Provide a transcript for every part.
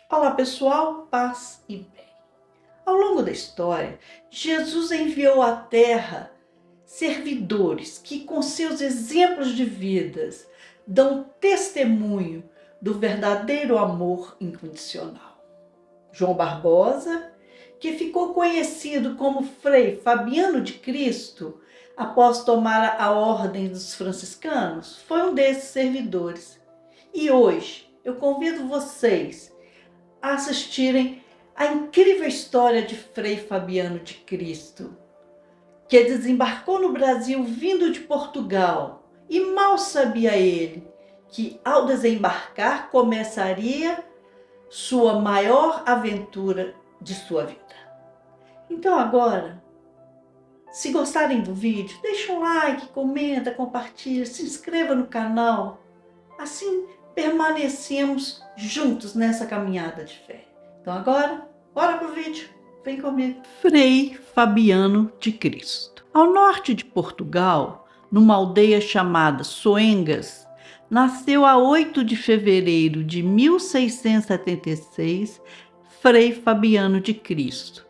Olá pessoal, paz e bem. Ao longo da história, Jesus enviou à terra servidores que, com seus exemplos de vidas, dão testemunho do verdadeiro amor incondicional. João Barbosa, que ficou conhecido como Frei Fabiano de Cristo, após tomar a ordem dos franciscanos, foi um desses servidores. E hoje eu convido vocês a assistirem a incrível história de Frei Fabiano de Cristo, que desembarcou no Brasil vindo de Portugal, e mal sabia ele que ao desembarcar começaria sua maior aventura de sua vida. Então agora, se gostarem do vídeo, deixa um like, comenta, compartilha, se inscreva no canal. Assim permanecemos juntos nessa caminhada de fé. Então agora, bora pro vídeo. Vem comigo. Frei Fabiano de Cristo. Ao norte de Portugal, numa aldeia chamada Soengas, nasceu a 8 de fevereiro de 1676 Frei Fabiano de Cristo,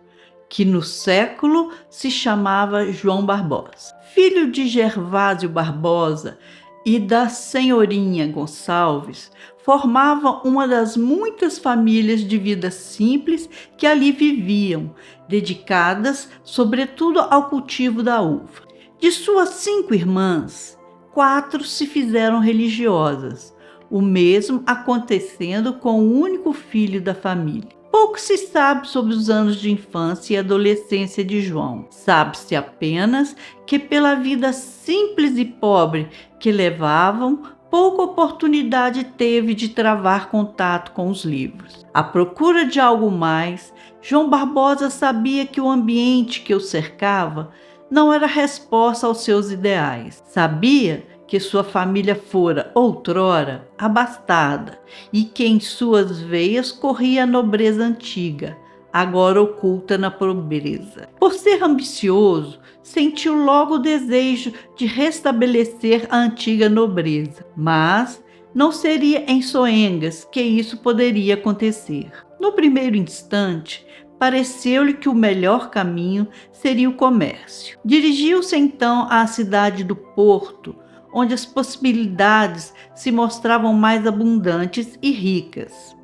que no século se chamava João Barbosa. Filho de Gervásio Barbosa e da senhorinha Gonçalves, formava uma das muitas famílias de vida simples que ali viviam, dedicadas sobretudo ao cultivo da uva. De suas 5 irmãs, 4 se fizeram religiosas, o mesmo acontecendo com o único filho da família. Pouco se sabe sobre os anos de infância e adolescência de João. Sabe-se apenas que, pela vida simples e pobre que levavam, pouca oportunidade teve de travar contato com os livros. À procura de algo mais, João Barbosa sabia que o ambiente que o cercava não era resposta aos seus ideais. Sabia que sua família fora, outrora, abastada e que em suas veias corria a nobreza antiga, agora oculta na pobreza. Por ser ambicioso, sentiu logo o desejo de restabelecer a antiga nobreza, mas não seria em Soengas que isso poderia acontecer. No primeiro instante, pareceu-lhe que o melhor caminho seria o comércio. Dirigiu-se então à cidade do Porto, onde as possibilidades se mostravam mais abundantes e ricas.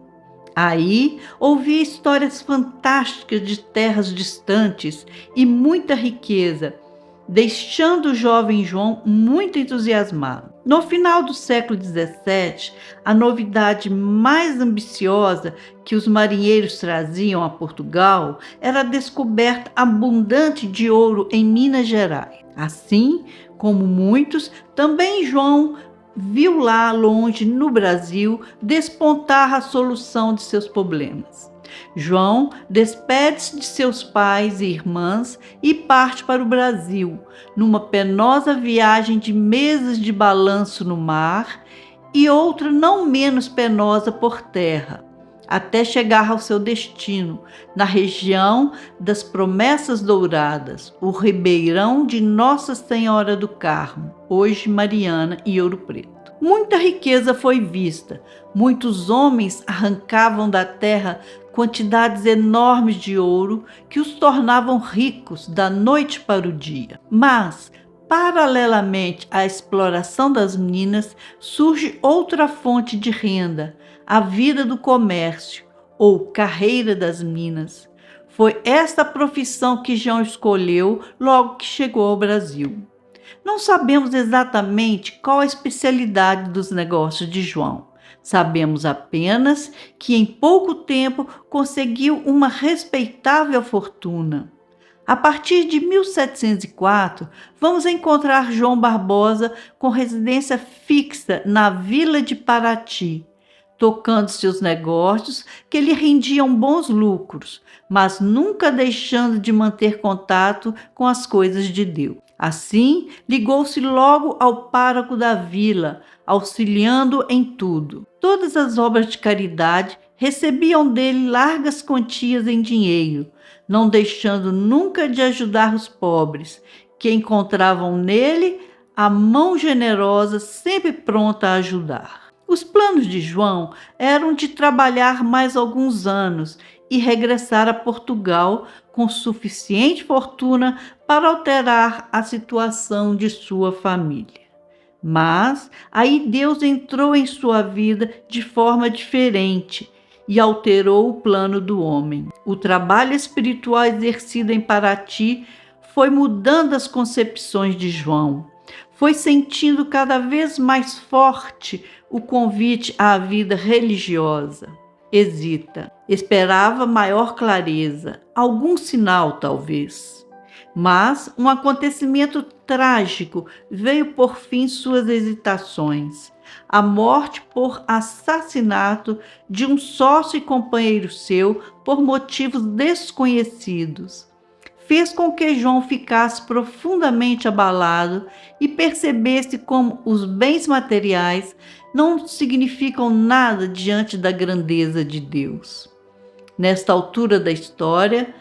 Aí ouvia histórias fantásticas de terras distantes e muita riqueza, deixando o jovem João muito entusiasmado. No final do século XVII, a novidade mais ambiciosa que os marinheiros traziam a Portugal era a descoberta abundante de ouro em Minas Gerais. Assim como muitos, também João viu lá longe, no Brasil, despontar a solução de seus problemas. João despede-se de seus pais e irmãs e parte para o Brasil, numa penosa viagem de meses de balanço no mar e outra não menos penosa por terra, até chegar ao seu destino, na região das Promessas Douradas, o ribeirão de Nossa Senhora do Carmo, hoje Mariana e Ouro Preto. Muita riqueza foi vista, muitos homens arrancavam da terra quantidades enormes de ouro que os tornavam ricos da noite para o dia. Mas, paralelamente à exploração das minas, surge outra fonte de renda, a vida do comércio, ou carreira das minas. Foi esta profissão que João escolheu logo que chegou ao Brasil. Não sabemos exatamente qual a especialidade dos negócios de João. Sabemos apenas que em pouco tempo conseguiu uma respeitável fortuna. A partir de 1704, vamos encontrar João Barbosa com residência fixa na vila de Paraty, tocando seus negócios que lhe rendiam bons lucros, mas nunca deixando de manter contato com as coisas de Deus. Assim, ligou-se logo ao pároco da vila, auxiliando em tudo. Todas as obras de caridade recebiam dele largas quantias em dinheiro, não deixando nunca de ajudar os pobres, que encontravam nele a mão generosa sempre pronta a ajudar. Os planos de João eram de trabalhar mais alguns anos e regressar a Portugal com suficiente fortuna para alterar a situação de sua família. Mas aí Deus entrou em sua vida de forma diferente e alterou o plano do homem. O trabalho espiritual exercido em Paraty foi mudando as concepções de João. Foi sentindo cada vez mais forte o convite à vida religiosa. Hesita, esperava maior clareza, algum sinal talvez. Mas um acontecimento trágico veio por fim suas hesitações. A morte por assassinato de um sócio e companheiro seu por motivos desconhecidos fez com que João ficasse profundamente abalado e percebesse como os bens materiais não significam nada diante da grandeza de Deus. Nesta altura da história,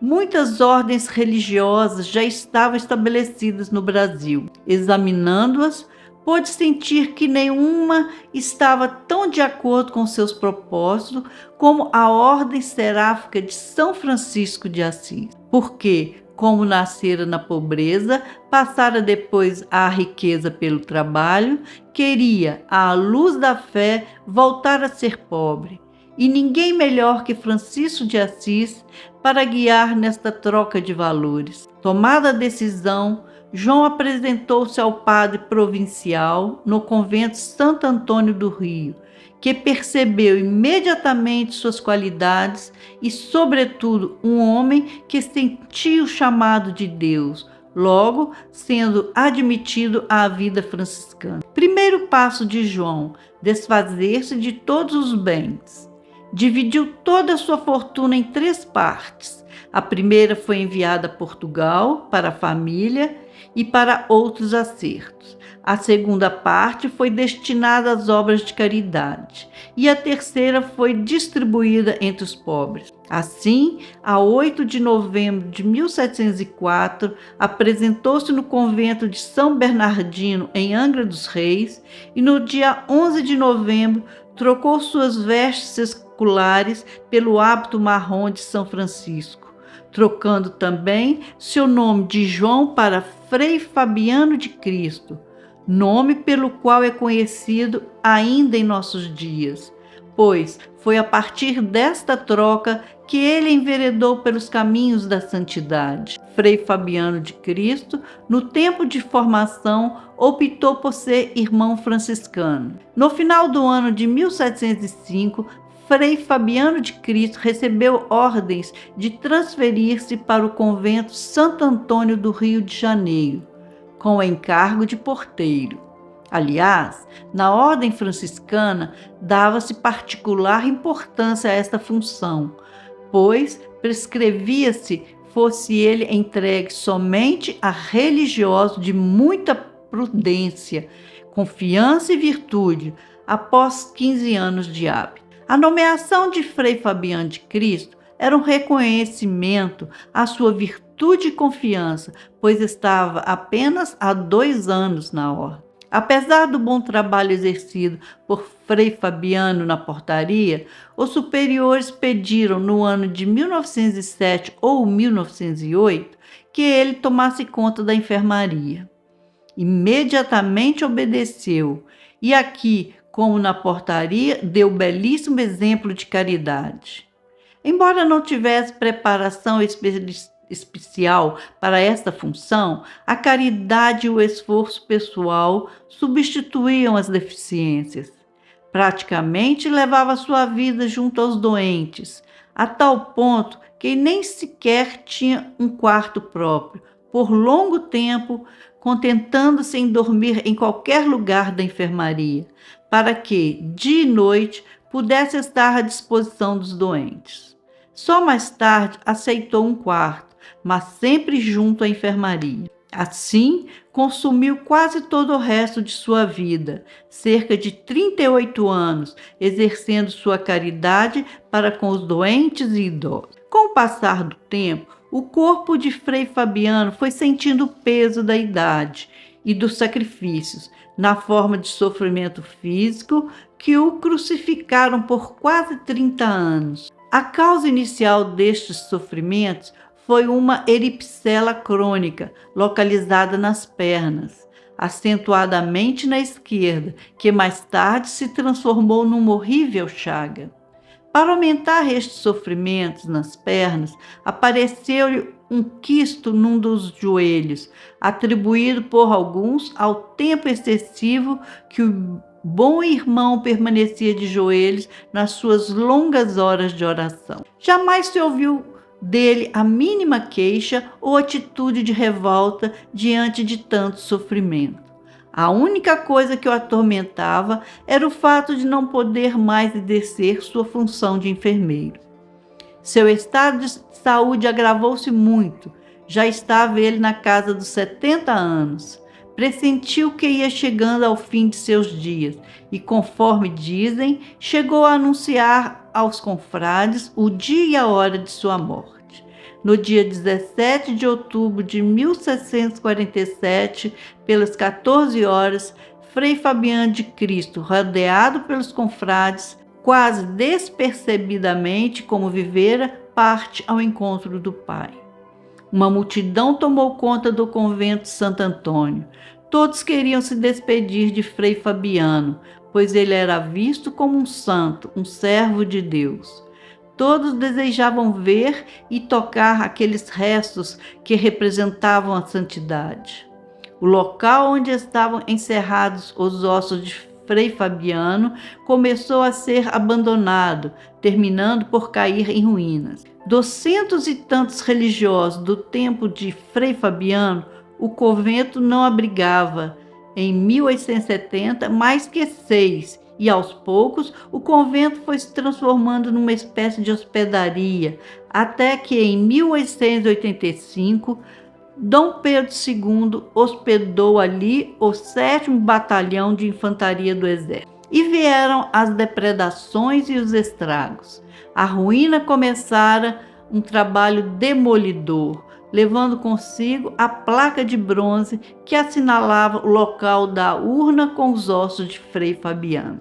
muitas ordens religiosas já estavam estabelecidas no Brasil. Examinando-as, pôde sentir que nenhuma estava tão de acordo com seus propósitos como a Ordem Seráfica de São Francisco de Assis. Porque, como nascera na pobreza, passara depois à riqueza pelo trabalho, queria, à luz da fé, voltar a ser pobre. E ninguém melhor que Francisco de Assis para guiar nesta troca de valores. Tomada a decisão, João apresentou-se ao padre provincial no convento Santo Antônio do Rio, que percebeu imediatamente suas qualidades e, sobretudo, um homem que sentia o chamado de Deus, logo sendo admitido à vida franciscana. Primeiro passo de João: desfazer-se de todos os bens. Dividiu toda a sua fortuna em 3 partes. A primeira foi enviada a Portugal para a família e para outros acertos. A segunda parte foi destinada às obras de caridade e a terceira foi distribuída entre os pobres. Assim, a 8 de novembro de 1704, apresentou-se no convento de São Bernardino, em Angra dos Reis, e no dia 11 de novembro trocou suas vestes seculares pelo hábito marrom de São Francisco, trocando também seu nome de João para Frei Fabiano de Cristo, nome pelo qual é conhecido ainda em nossos dias, pois foi a partir desta troca que ele enveredou pelos caminhos da santidade. Frei Fabiano de Cristo, no tempo de formação, optou por ser irmão franciscano. No final do ano de 1705, Frei Fabiano de Cristo recebeu ordens de transferir-se para o convento Santo Antônio do Rio de Janeiro, com o encargo de porteiro. Aliás, na ordem franciscana dava-se particular importância a esta função, pois prescrevia-se fosse ele entregue somente a religiosos de muita prudência, confiança e virtude, após 15 anos de hábito. A nomeação de Frei Fabiano de Cristo era um reconhecimento à sua virtude e confiança, pois estava apenas há 2 anos na ordem. Apesar do bom trabalho exercido por Frei Fabiano na portaria, os superiores pediram no ano de 1907 ou 1908 que ele tomasse conta da enfermaria. Imediatamente obedeceu e aqui, como na portaria, deu belíssimo exemplo de caridade. Embora não tivesse preparação especial para esta função, a caridade e o esforço pessoal substituíam as deficiências. Praticamente levava sua vida junto aos doentes, a tal ponto que nem sequer tinha um quarto próprio, por longo tempo contentando-se em dormir em qualquer lugar da enfermaria, para que, dia e noite, pudesse estar à disposição dos doentes. Só mais tarde aceitou um quarto, mas sempre junto à enfermaria. Assim, consumiu quase todo o resto de sua vida, cerca de 38 anos, exercendo sua caridade para com os doentes e idosos. Com o passar do tempo, o corpo de Frei Fabiano foi sentindo o peso da idade e dos sacrifícios, na forma de sofrimento físico, que o crucificaram por quase 30 anos. A causa inicial destes sofrimentos foi uma eripsela crônica, localizada nas pernas, acentuadamente na esquerda, que mais tarde se transformou numa horrível chaga. Para aumentar estes sofrimentos nas pernas, apareceu-lhe um quisto num dos joelhos, atribuído por alguns ao tempo excessivo que o bom irmão permanecia de joelhos nas suas longas horas de oração. Jamais se ouviu dele a mínima queixa ou atitude de revolta diante de tanto sofrimento. A única coisa que o atormentava era o fato de não poder mais exercer sua função de enfermeiro. Seu estado de saúde agravou-se muito. Já estava ele na casa dos 70 anos. Pressentiu que ia chegando ao fim de seus dias e, conforme dizem, chegou a anunciar aos confrades o dia e a hora de sua morte. No dia 17 de outubro de 1647, pelas 14 horas, Frei Fabiano de Cristo, rodeado pelos confrades, quase despercebidamente como vivera, parte ao encontro do Pai. Uma multidão tomou conta do convento de Santo Antônio. Todos queriam se despedir de Frei Fabiano, pois ele era visto como um santo, um servo de Deus. Todos desejavam ver e tocar aqueles restos que representavam a santidade. O local onde estavam encerrados os ossos de Frei Fabiano começou a ser abandonado, terminando por cair em ruínas. Dos centos e tantos religiosos do tempo de Frei Fabiano, o convento não abrigava, em 1870, mais que 6, e aos poucos o convento foi se transformando numa espécie de hospedaria, até que em 1885 Dom Pedro II hospedou ali o 7º Batalhão de Infantaria do Exército. E vieram as depredações e os estragos. A ruína começara um trabalho demolidor, levando consigo a placa de bronze que assinalava o local da urna com os ossos de Frei Fabiano.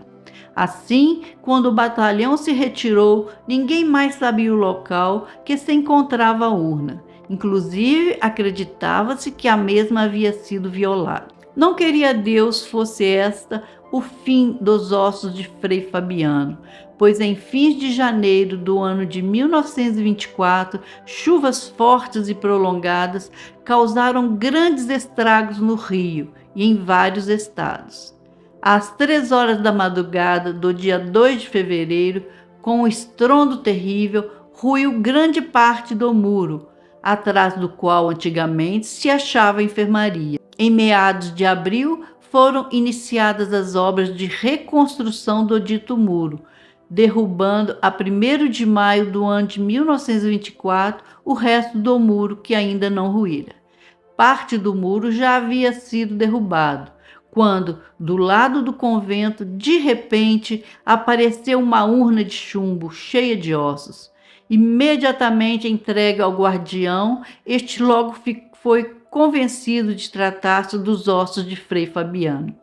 Assim, quando o batalhão se retirou, ninguém mais sabia o local que se encontrava a urna. Inclusive, acreditava-se que a mesma havia sido violada. Não queria Deus fosse esta o fim dos ossos de Frei Fabiano, pois em fins de janeiro do ano de 1924, chuvas fortes e prolongadas causaram grandes estragos no Rio e em vários estados. Às 3 horas da madrugada do dia 2 de fevereiro, com um estrondo terrível, ruiu grande parte do muro, atrás do qual antigamente se achava a enfermaria. Em meados de abril, foram iniciadas as obras de reconstrução do dito muro, derrubando a 1º de maio do ano de 1924 o resto do muro que ainda não ruíra. Parte do muro já havia sido derrubado, quando, do lado do convento, de repente, apareceu uma urna de chumbo cheia de ossos. Imediatamente entregue ao guardião, este logo foi convencido de tratar-se dos ossos de Frei Fabiano.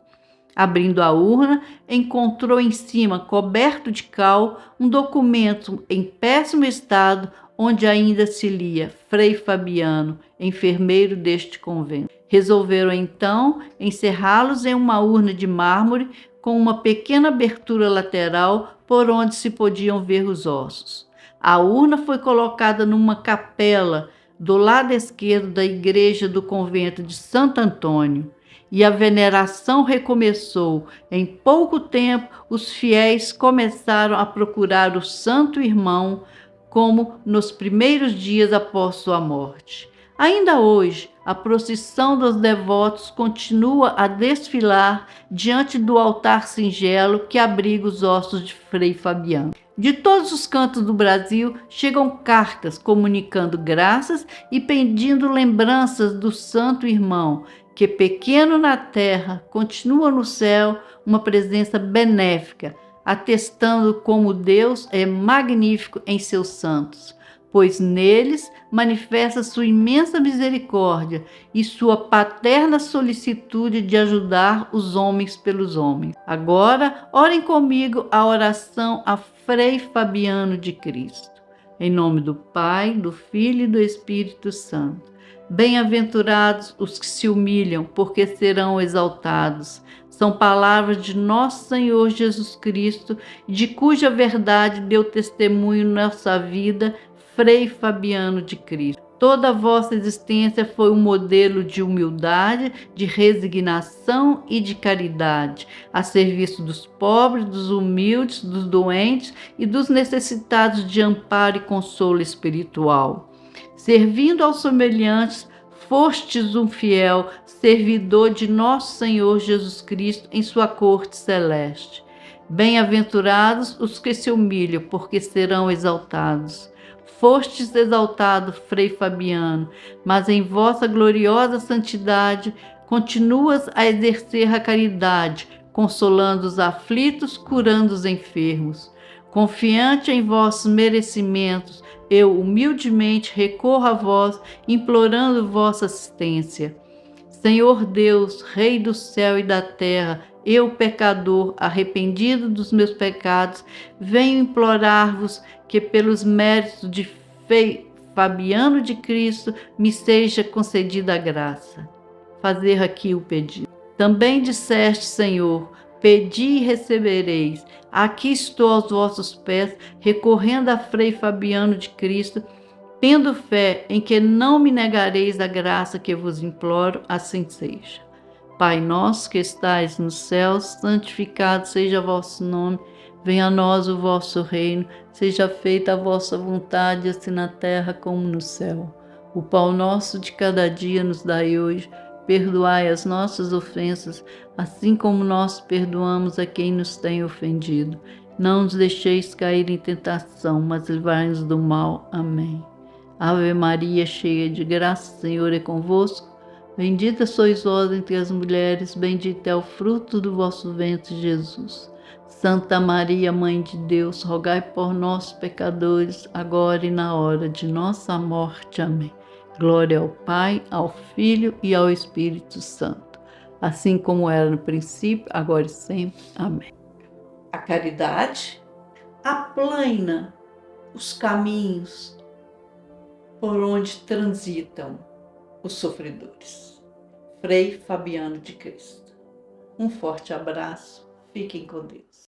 Abrindo a urna, encontrou em cima, coberto de cal, um documento em péssimo estado, onde ainda se lia Frei Fabiano, enfermeiro deste convento. Resolveram então encerrá-los em uma urna de mármore com uma pequena abertura lateral por onde se podiam ver os ossos. A urna foi colocada numa capela do lado esquerdo da igreja do convento de Santo Antônio, e a veneração recomeçou. Em pouco tempo, os fiéis começaram a procurar o santo irmão, como nos primeiros dias após sua morte. Ainda hoje, a procissão dos devotos continua a desfilar diante do altar singelo que abriga os ossos de Frei Fabiano. De todos os cantos do Brasil chegam cartas comunicando graças e pedindo lembranças do santo irmão, que, pequeno na terra, continua no céu uma presença benéfica, atestando como Deus é magnífico em seus santos. pois neles manifesta sua imensa misericórdia e sua paterna solicitude de ajudar os homens pelos homens. Agora, orem comigo a oração a Frei Fabiano de Cristo. Em nome do Pai, do Filho e do Espírito Santo. Bem-aventurados os que se humilham, porque serão exaltados. São palavras de nosso Senhor Jesus Cristo, de cuja verdade deu testemunho nossa vida, Frei Fabiano de Cristo. Toda a vossa existência foi um modelo de humildade, de resignação e de caridade, a serviço dos pobres, dos humildes, dos doentes e dos necessitados de amparo e consolo espiritual. Servindo aos semelhantes, fostes um fiel servidor de nosso Senhor Jesus Cristo em sua corte celeste. Bem-aventurados os que se humilham, porque serão exaltados. Fostes exaltado, Frei Fabiano, mas em vossa gloriosa santidade continuas a exercer a caridade, consolando os aflitos, curando os enfermos. Confiante em vossos merecimentos, eu humildemente recorro a vós, implorando vossa assistência. Senhor Deus, Rei do céu e da terra, eu, pecador, arrependido dos meus pecados, venho implorar-vos que, pelos méritos de Fabiano de Cristo, me seja concedida a graça. Fazer aqui o pedido. Também disseste, Senhor, pedi e recebereis. Aqui estou aos vossos pés, recorrendo a Frei Fabiano de Cristo, tendo fé em que não me negareis a graça que vos imploro, assim seja. Pai nosso que estais nos céus, santificado seja o vosso nome. Venha a nós o vosso reino, seja feita a vossa vontade, assim na terra como no céu. O pão nosso de cada dia nos dai hoje. Perdoai as nossas ofensas, assim como nós perdoamos a quem nos tem ofendido. Não nos deixeis cair em tentação, mas livrai-nos do mal. Amém. Ave Maria, cheia de graça, o Senhor é convosco. Bendita sois vós entre as mulheres, bendito é o fruto do vosso ventre, Jesus. Santa Maria, Mãe de Deus, rogai por nós, pecadores, agora e na hora de nossa morte. Amém. Glória ao Pai, ao Filho e ao Espírito Santo, assim como era no princípio, agora e sempre. Amém. A caridade aplana os caminhos por onde transitam os sofredores. Frei Fabiano de Cristo. Um forte abraço. Fiquem com Deus.